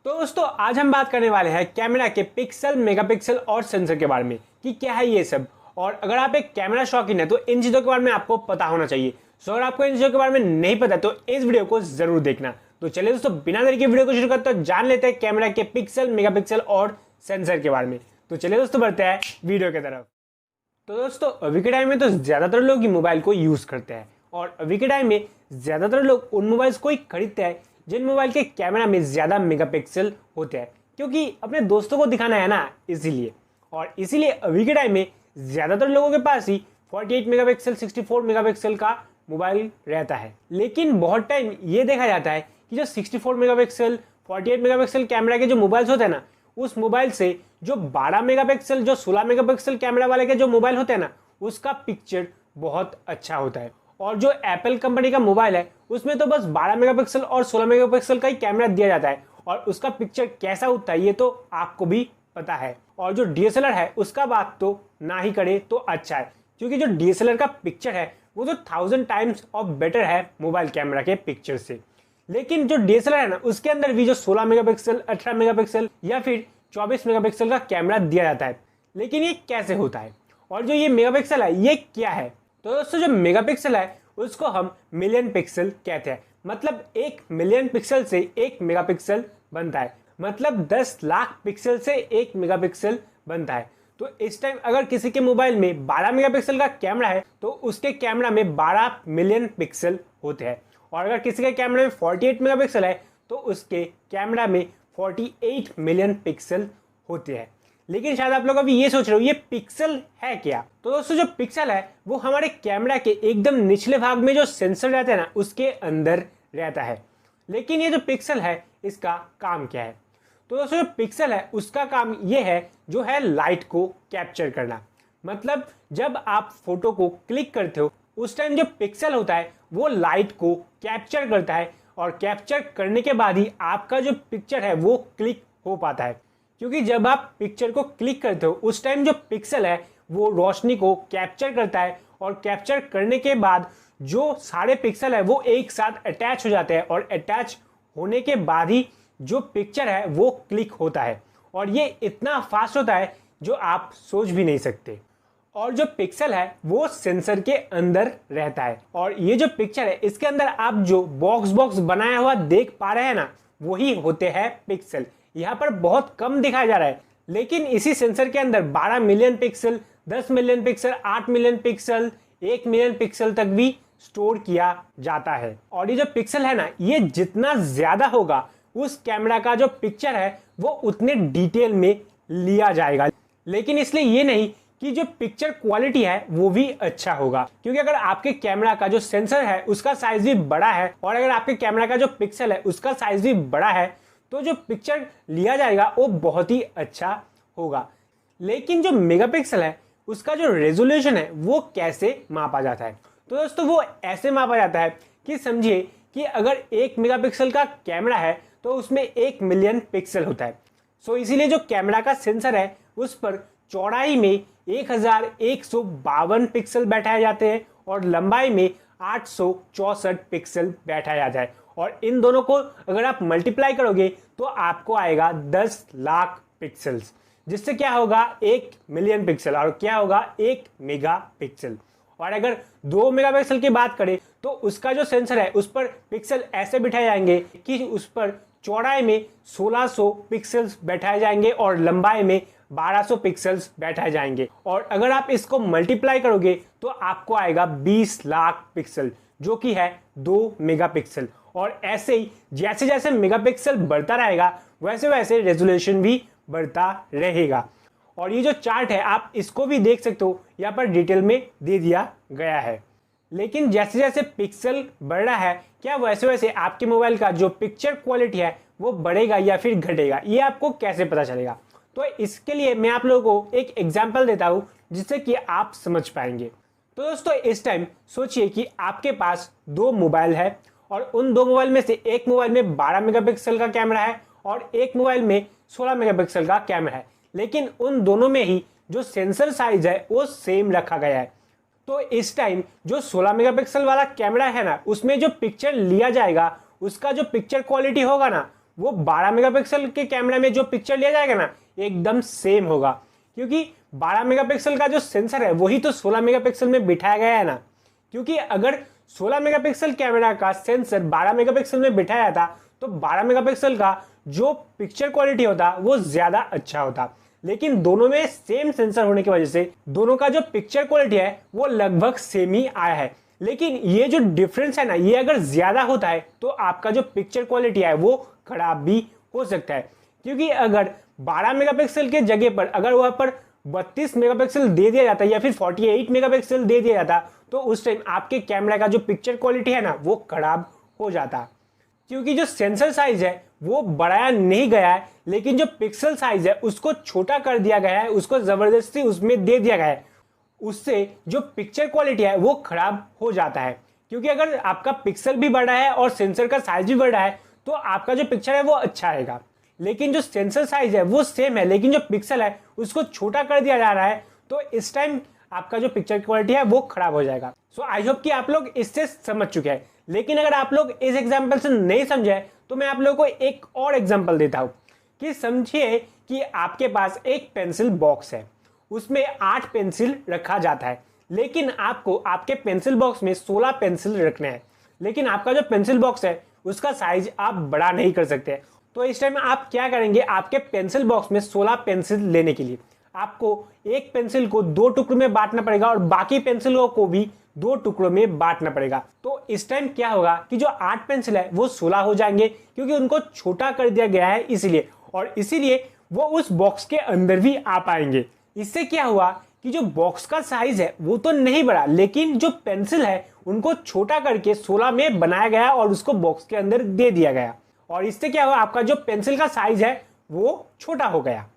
तो दोस्तों आज हम बात करने वाले हैं कैमरा के पिक्सल, मेगापिक्सल और सेंसर के बारे में कि क्या है ये सब। और अगर आप एक कैमरा शौकीन है तो इन चीज़ों के बारे में आपको पता होना चाहिए। सो अगर आपको इन चीज़ों के बारे में नहीं पता तो इस वीडियो को जरूर देखना। तो चलिए दोस्तों बिना देरी के वीडियो को शुरू करते हैं, जान लेते हैं कैमरा के पिक्सल, मेगापिक्सल और सेंसर के बारे में। तो चलिए दोस्तों बढ़ते हैं वीडियो की तरफ। तो दोस्तों अभी के टाइम में तो ज़्यादातर लोग ही मोबाइल को यूज़ करते हैं और अभी के टाइम में ज़्यादातर लोग उन मोबाइल्स को ही खरीदते हैं जिन मोबाइल के कैमरा में ज़्यादा मेगापिक्सल होते हैं, क्योंकि अपने दोस्तों को दिखाना है ना, इसीलिए। और इसीलिए अभी के टाइम में ज़्यादातर लोगों के पास ही 48 मेगापिक्सल 64 मेगापिक्सल का मोबाइल रहता है। लेकिन बहुत टाइम ये देखा जाता है कि जो 64 मेगापिक्सल 48 मेगापिक्सल कैमरा के जो मोबाइल्स होते हैं ना, उस मोबाइल से जो 12 मेगापिक्सल जो 16 मेगापिक्सल कैमरा वाले के जो मोबाइल होते हैं ना, उसका पिक्चर बहुत अच्छा होता है। और जो एप्पल कंपनी का मोबाइल है उसमें तो बस 12 मेगापिक्सल और 16 मेगापिक्सल का ही कैमरा दिया जाता है और उसका पिक्चर कैसा होता है ये तो आपको भी पता है। और जो डीएसएलआर है उसका बात तो ना ही करे तो अच्छा है, क्योंकि जो डीएसएलआर का पिक्चर है वो तो 1000 टाइम्स ऑफ बेटर है मोबाइल कैमरा के पिक्चर से। लेकिन जो डीएसएलआर है ना, उसके अंदर भी जो 16 मेगापिक्सल 18 मेगापिक्सल या फिर 24 मेगापिक्सल का कैमरा दिया जाता है। लेकिन ये कैसे होता है और जो ये मेगापिक्सल है ये क्या है? तो दोस्तों जो मेगापिक्सल है उसको हम मिलियन पिक्सल कहते हैं। मतलब 1 मिलियन पिक्सल से 1 मेगापिक्सल बनता है, मतलब 10 लाख पिक्सल से 1 मेगापिक्सल बनता है। तो इस टाइम अगर किसी के मोबाइल में 12 मेगापिक्सल का कैमरा है तो उसके कैमरा में 12 मिलियन पिक्सल होते हैं। और अगर किसी के कैमरा में 48 मेगापिक्सल है तो उसके कैमरा में 48 मिलियन पिक्सल होते हैं। लेकिन शायद आप लोग अभी ये सोच रहे हो ये पिक्सल है क्या? तो दोस्तों जो पिक्सल है वो हमारे कैमरा के एकदम निचले भाग में जो सेंसर रहता है ना, उसके अंदर रहता है। लेकिन ये जो पिक्सल है इसका काम क्या है? तो दोस्तों जो पिक्सल है उसका काम ये है जो है लाइट को कैप्चर करना। मतलब जब आप फोटो को क्लिक करते हो उस टाइम जो पिक्सल होता है वो लाइट को कैप्चर करता है और कैप्चर करने के बाद ही आपका जो पिक्चर है वो क्लिक हो पाता है। क्योंकि जब आप पिक्चर को क्लिक करते हो उस टाइम जो पिक्सल है वो रोशनी को कैप्चर करता है और कैप्चर करने के बाद जो सारे पिक्सल है वो एक साथ अटैच हो जाते हैं और अटैच होने के बाद ही जो पिक्चर है वो क्लिक होता है। और ये इतना फास्ट होता है जो आप सोच भी नहीं सकते। और जो पिक्सल है वो सेंसर के अंदर रहता है और ये जो पिक्चर है इसके अंदर आप जो बॉक्स बनाया हुआ देख पा रहे हैं ना, वही होते हैं पिक्सल। यहाँ पर बहुत कम दिखाया जा रहा है, लेकिन इसी सेंसर के अंदर 12 million pixel, 10 million pixel, 8 million pixel, 1 million pixel तक भी स्टोर किया जाता है। और ये जो पिक्सल है ना, ये जितना ज्यादा होगा उस कैमरा का जो पिक्चर है वो उतने डिटेल में लिया जाएगा। लेकिन इसलिए ये नहीं कि जो पिक्चर क्वालिटी है वो भी अच्छा होगा, क्योंकि अगर आपके कैमरा का जो सेंसर है उसका साइज भी बड़ा है और अगर आपके कैमरा का जो पिक्सल है उसका साइज भी बड़ा है तो जो पिक्चर लिया जाएगा वो बहुत ही अच्छा होगा। लेकिन जो मेगापिक्सल है उसका जो रेजोल्यूशन है वो कैसे मापा जाता है? तो दोस्तों वो ऐसे मापा जाता है कि समझिए कि अगर 1 मेगापिक्सल का कैमरा है तो उसमें 1 मिलियन पिक्सल होता है। सो इसीलिए जो कैमरा का सेंसर है उस पर चौड़ाई में 1152 पिक्सल बैठाए जाते हैं और लंबाई में 864 पिक्सल बैठाया जाता है। और इन दोनों को अगर आप मल्टीप्लाई करोगे तो आपको आएगा 10 लाख पिक्सल्स, जिससे क्या होगा 1 मिलियन पिक्सल और क्या होगा 1 मेगा पिक्सल। और अगर 2 मेगापिक्सल की बात करें तो उसका जो सेंसर है उस पर पिक्सल ऐसे बिठाए जाएंगे कि उस पर चौड़ाई में 1600 पिक्सल्स बैठाए जाएंगे और लंबाई में 1200 पिक्सल्स बैठाए जाएंगे। और अगर आप इसको मल्टीप्लाई करोगे तो आपको आएगा 20 लाख पिक्सल, जो कि है 2 मेगापिक्सल। और ऐसे ही जैसे जैसे मेगापिक्सल बढ़ता रहेगा वैसे वैसे रेजोल्यूशन भी बढ़ता रहेगा। और ये जो चार्ट है आप इसको भी देख सकते हो, यहाँ पर डिटेल में दे दिया गया है। लेकिन जैसे जैसे पिक्सल बढ़ रहा है क्या वैसे वैसे आपके मोबाइल का जो पिक्चर क्वालिटी है वो बढ़ेगा या फिर घटेगा, ये आपको कैसे पता चलेगा? तो इसके लिए मैं आप लोगों को एक एग्जाम्पल देता हूँ जिससे कि आप समझ पाएंगे। तो दोस्तों इस टाइम सोचिए कि आपके पास 2 मोबाइल है और उन 2 मोबाइल में से एक मोबाइल में 12 मेगापिक्सल का कैमरा है और एक मोबाइल में 16 मेगापिक्सल का कैमरा है। लेकिन उन दोनों में ही जो सेंसर साइज है वो सेम रखा गया है। तो इस टाइम जो 16 मेगापिक्सल वाला कैमरा है ना, उसमें जो पिक्चर लिया जाएगा उसका जो पिक्चर क्वालिटी होगा ना वो 12 मेगापिक्सल के कैमरा में जो पिक्चर लिया जाएगा ना एकदम सेम होगा, क्योंकि 12 मेगापिक्सल का जो सेंसर है वही तो 16 मेगापिक्सल में बिठाया गया है ना। क्योंकि अगर 16 मेगापिक्सल कैमरा का सेंसर 12 मेगापिक्सल में बिठाया था तो 12 मेगापिक्सल का जो पिक्चर क्वालिटी होता वो ज्यादा अच्छा होता, लेकिन दोनों में सेम सेंसर होने की वजह से दोनों का जो पिक्चर क्वालिटी है वो लगभग सेम ही आया है। लेकिन ये जो डिफरेंस है ना, ये अगर ज्यादा होता है तो आपका जो पिक्चर क्वालिटी है वो खराब भी हो सकता है। क्योंकि अगर 12 मेगापिक्सल के जगह पर अगर वहां पर 32 मेगापिक्सल दे दिया जाता या फिर 48 मेगापिक्सल दे दिया जाता तो उस टाइम आपके कैमरा का जो पिक्चर क्वालिटी है ना वो खराब हो जाता। क्योंकि जो सेंसर साइज है वो बढ़ाया नहीं गया है, लेकिन जो पिक्सल साइज है उसको छोटा कर दिया गया है, उसको जबरदस्ती उसमें दे दिया गया है। उससे जो पिक्चर क्वालिटी है वो खराब हो जाता है। क्योंकि अगर आपका पिक्सल भी बढ़ा है और सेंसर का साइज भी बढ़ा है तो आपका जो पिक्चर है वो अच्छा आएगा। लेकिन जो सेंसर साइज है वो सेम है, लेकिन जो पिक्सल है उसको छोटा कर दिया जा रहा है, तो इस टाइम आपका जो पिक्चर क्वालिटी है वो खराब हो जाएगा। सो आई होप कि आप लोग इससे समझ चुके हैं। लेकिन अगर आप लोग इस एग्जाम्पल से नहीं समझे तो मैं आप लोगों को एक और एग्जाम्पल देता हूं कि समझिए कि आपके पास एक पेंसिल बॉक्स है, उसमें 8 पेंसिल रखा जाता है, लेकिन आपको आपके पेंसिल बॉक्स में 16 पेंसिल रखने हैं। लेकिन आपका जो पेंसिल बॉक्स है उसका साइज आप बड़ा नहीं कर सकते। तो इस टाइम आप क्या करेंगे, आपके पेंसिल बॉक्स में 16 पेंसिल लेने के लिए आपको एक पेंसिल को 2 टुकड़ों में बांटना पड़ेगा और बाकी पेंसिलों को भी 2 टुकड़ों में बांटना पड़ेगा। तो इस टाइम क्या होगा कि जो 8 पेंसिल है वो 16 हो जाएंगे, क्योंकि उनको छोटा कर दिया गया है इसीलिए, और इसीलिए वो उस बॉक्स के अंदर भी आ पाएंगे। इससे क्या हुआ कि जो बॉक्स का साइज है वो तो नहीं बढ़ा, लेकिन जो पेंसिल है उनको छोटा करके 16 में बनाया गया और उसको बॉक्स के अंदर दे दिया गया, और इससे क्या हुआ आपका जो पेंसिल का साइज है वो छोटा हो गया।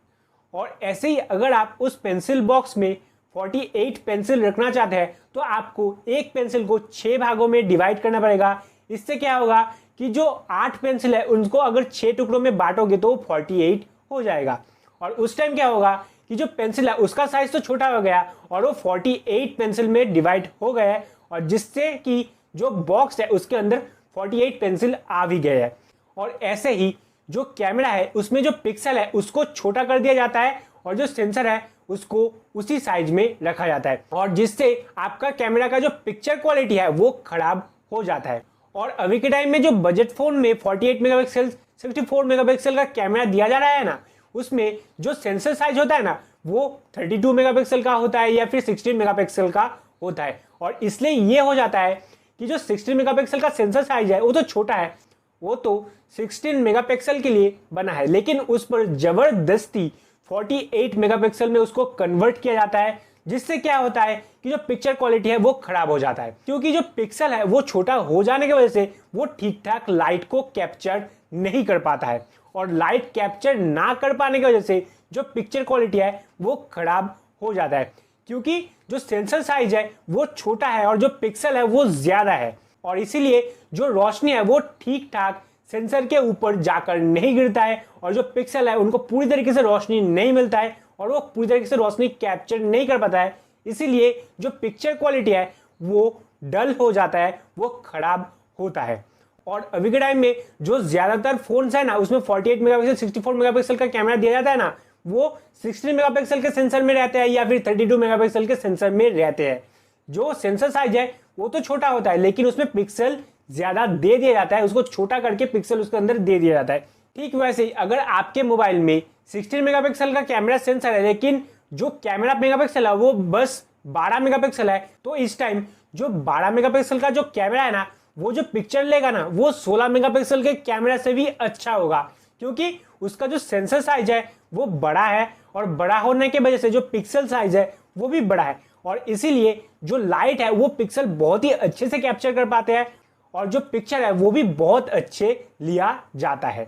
और ऐसे ही अगर आप उस पेंसिल बॉक्स में 48 पेंसिल रखना चाहते हैं तो आपको एक पेंसिल को 6 भागों में डिवाइड करना पड़ेगा। इससे क्या होगा कि जो 8 पेंसिल है उनको अगर 6 टुकड़ों में बांटोगे तो 48 हो जाएगा। और उस टाइम क्या होगा कि जो पेंसिल है उसका साइज तो छोटा हो गया और वो 48 पेंसिल में डिवाइड हो गया है, और जिससे कि जो बॉक्स है उसके अंदर 48 पेंसिल आ भी गए हैं। और ऐसे ही जो कैमरा है उसमें जो पिक्सल है उसको छोटा कर दिया जाता है और जो सेंसर है उसको उसी साइज में रखा जाता है, और जिससे आपका कैमरा का जो पिक्चर क्वालिटी है वो खराब हो जाता है। और अभी के टाइम में जो बजट फोन में 48 मेगापिक्सल 64 मेगापिक्सल का कैमरा दिया जा रहा है ना, उसमें जो सेंसर साइज होता है ना वो 32 मेगापिक्सल का होता है या फिर 16 मेगापिक्सल का होता है। और इसलिए ये हो जाता है कि जो 16 मेगापिक्सल का सेंसर साइज है वो तो छोटा है, वो तो 16 मेगापिक्सल के लिए बना है, लेकिन उस पर जबरदस्ती 48 मेगापिक्सल में उसको कन्वर्ट किया जाता है, जिससे क्या होता है कि जो पिक्चर क्वालिटी है वो खराब हो जाता है। क्योंकि जो पिक्सल है वो छोटा हो जाने की वजह से वो ठीक ठाक लाइट को कैप्चर नहीं कर पाता है, और लाइट कैप्चर ना कर पाने की वजह से जो पिक्चर क्वालिटी है वो खराब हो जाता है। क्योंकि जो सेंसर साइज है वो छोटा है और जो पिक्सल है वो ज्यादा है, और इसीलिए जो रोशनी है वो ठीक ठाक सेंसर के ऊपर जाकर नहीं गिरता है, और जो पिक्सल है उनको पूरी तरीके से रोशनी नहीं मिलता है और वो पूरी तरीके से रोशनी कैप्चर नहीं कर पाता है। इसीलिए जो पिक्चर क्वालिटी है वो डल हो जाता है, वो खराब होता है। और अभी के टाइम में जो ज्यादातर फोन्स है ना उसमें 48 मेगापिक्सल 64 मेगापिक्सल का कैमरा दिया जाता है ना, वो 16 मेगापिक्सल के सेंसर में रहते हैं या फिर 32 मेगापिक्सल के सेंसर में रहते हैं। जो सेंसर साइज है वो तो छोटा होता है, लेकिन उसमें पिक्सल ज्यादा दे दिया जाता है, उसको छोटा करके पिक्सल उसके अंदर दे दिया जाता है। ठीक वैसे ही अगर आपके मोबाइल में 16 मेगापिक्सल का कैमरा सेंसर है, लेकिन जो कैमरा मेगापिक्सल है वो बस 12 मेगापिक्सल है, तो इस टाइम जो 12 मेगापिक्सल का जो कैमरा है ना, वो जो पिक्चर लेगा ना वो 16 मेगापिक्सल के कैमरा से भी अच्छा होगा, क्योंकि उसका जो सेंसर साइज है वो बड़ा है, और बड़ा होने की वजह से जो पिक्सल साइज है वो भी बड़ा है, और इसीलिए जो लाइट है वो पिक्सल बहुत ही अच्छे से कैप्चर कर पाते हैं, और जो पिक्चर है वो भी बहुत अच्छे लिया जाता है।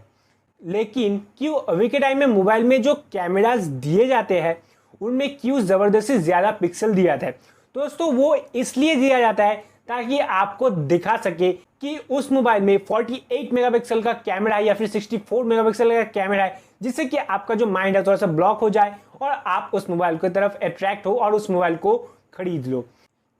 लेकिन क्यों अभी के टाइम में मोबाइल में जो कैमरास दिए जाते हैं उनमें क्यों जबरदस्ती ज्यादा पिक्सल दिया जाता है? दोस्तों वो इसलिए दिया जाता है ताकि आपको दिखा सके कि उस मोबाइल में 48 मेगापिक्सल का कैमरा है या फिर 64 मेगापिक्सल का कैमरा है, जिससे कि आपका जो माइंड है थोड़ा सा ब्लॉक हो जाए और आप उस मोबाइल की तरफ अट्रैक्ट हो और उस मोबाइल को खरीद लो।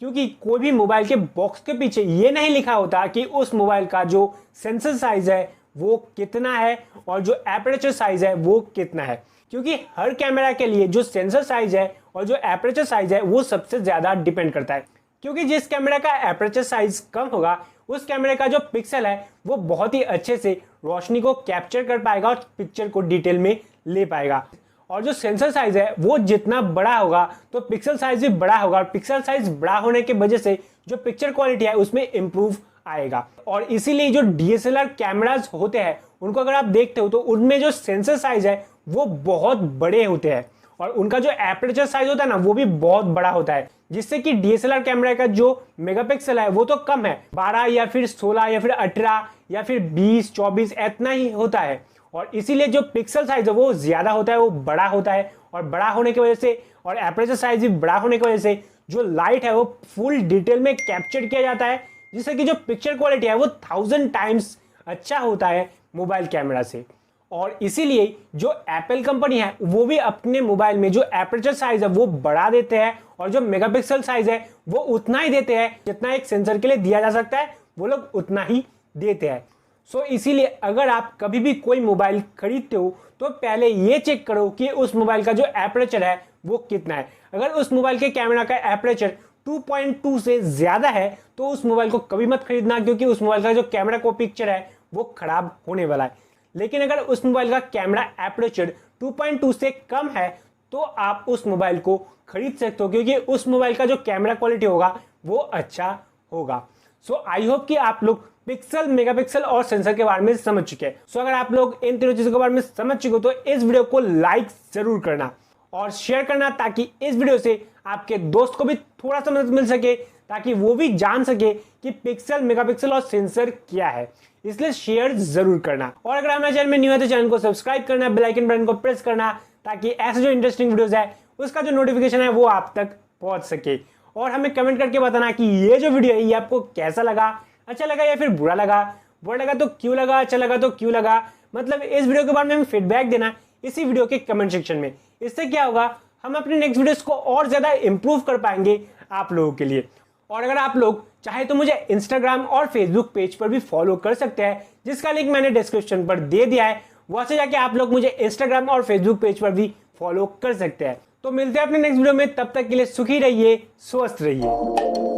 क्योंकि कोई भी मोबाइल के बॉक्स के पीछे ये नहीं लिखा होता कि उस मोबाइल का जो सेंसर साइज है वो कितना है और जो एपरेचर साइज है वो कितना है, क्योंकि हर कैमरा के लिए जो सेंसर साइज है और जो एपरेचर साइज है वो सबसे ज्यादा डिपेंड करता है। क्योंकि जिस कैमरा का एपरेचर साइज कम होगा उस कैमरे का जो पिक्सल है वो बहुत ही अच्छे से रोशनी को कैप्चर कर पाएगा और पिक्चर को डिटेल में ले पाएगा। और जो सेंसर साइज है वो जितना बड़ा होगा तो पिक्सल साइज भी बड़ा होगा, और पिक्सल साइज बड़ा होने की वजह से जो पिक्चर क्वालिटी है उसमें इंप्रूव आएगा। और इसीलिए जो डीएसएलआर कैमरास होते हैं उनको अगर आप देखते हो तो उनमें जो सेंसर साइज है वो बहुत बड़े होते हैं और उनका जो एपरेचर साइज होता है ना वो भी बहुत बड़ा होता है, जिससे कि डीएसएलआर कैमरा का जो मेगापिक्सल है वो तो कम है, 12 या फिर 16 या फिर 18 या फिर 20 24 इतना ही होता है। और इसीलिए जो पिक्सल साइज है वो ज्यादा होता है, वो बड़ा होता है, और बड़ा होने की वजह से और एपरेचर साइज भी बड़ा होने की वजह से जो लाइट है वो फुल डिटेल में कैप्चर किया जाता है, जिससे कि जो पिक्चर क्वालिटी है वो 1000 टाइम्स अच्छा होता है मोबाइल कैमरा से। और इसीलिए जो एप्पल कंपनी है वो भी अपने मोबाइल में जो एपरेचर साइज है वो बढ़ा देते हैं और जो मेगापिक्सल साइज है वो उतना ही देते हैं जितना एक सेंसर के लिए दिया जा सकता है, वो लोग उतना ही देते हैं। सो इसीलिए अगर आप कभी भी कोई मोबाइल खरीदते हो तो पहले ये चेक करो कि उस मोबाइल का जो एपरेचर है वो कितना है। अगर उस मोबाइल के कैमरा का एपरेचर 2.2 से ज्यादा है तो उस मोबाइल को कभी मत खरीदना, क्योंकि उस मोबाइल का जो कैमरा को पिक्चर है वो खराब होने वाला है। लेकिन अगर उस मोबाइल का कैमरा एपरेचर 2.2 से कम है तो आप उस मोबाइल को खरीद सकते हो, क्योंकि उस मोबाइल का जो कैमरा क्वालिटी होगा वो अच्छा होगा। सो आई होप कि आप लोग पिक्सल, मेगापिक्सल और सेंसर के बारे में समझ चुके हैं। सो अगर आप लोग इन तीनों चीजों के बारे में समझ चुके हो तो इस वीडियो को लाइक जरूर करना और शेयर करना, ताकि इस वीडियो से आपके दोस्त को भी थोड़ा सा मदद मिल सके, ताकि वो भी जान सके कि पिक्सल, मेगापिक्सल और सेंसर क्या है। इसलिए शेयर जरूर करना, और अगर हमारे चैनल में न्यू है तो चैनल को सब्सक्राइब करना, बेल आइकन बटन को प्रेस करना, ताकि ऐसे जो इंटरेस्टिंग वीडियोस है उसका जो नोटिफिकेशन है वो आप तक पहुंच सके। और हमें कमेंट करके बताना कि ये जो वीडियो है ये आपको कैसा लगा, अच्छा लगा या फिर बुरा लगा, बुरा लगा तो क्यों लगा, अच्छा लगा तो क्यों लगा, मतलब इस वीडियो के बारे में हमें फीडबैक देना इसी वीडियो के कमेंट सेक्शन में। इससे क्या होगा, हम अपने नेक्स्ट वीडियोस को और ज्यादा इंप्रूव कर पाएंगे आप लोगों के लिए। और अगर आप लोग चाहे तो मुझे इंस्टाग्राम और फेसबुक पेज पर भी फॉलो कर सकते हैं, जिसका लिंक मैंने डिस्क्रिप्शन पर दे दिया है। वहां से जाके आप लोग मुझे इंस्टाग्राम और फेसबुक पेज पर भी फॉलो कर सकते हैं। तो मिलते हैं अपने नेक्स्ट वीडियो में, तब तक के लिए सुखी रहिए, स्वस्थ रहिए।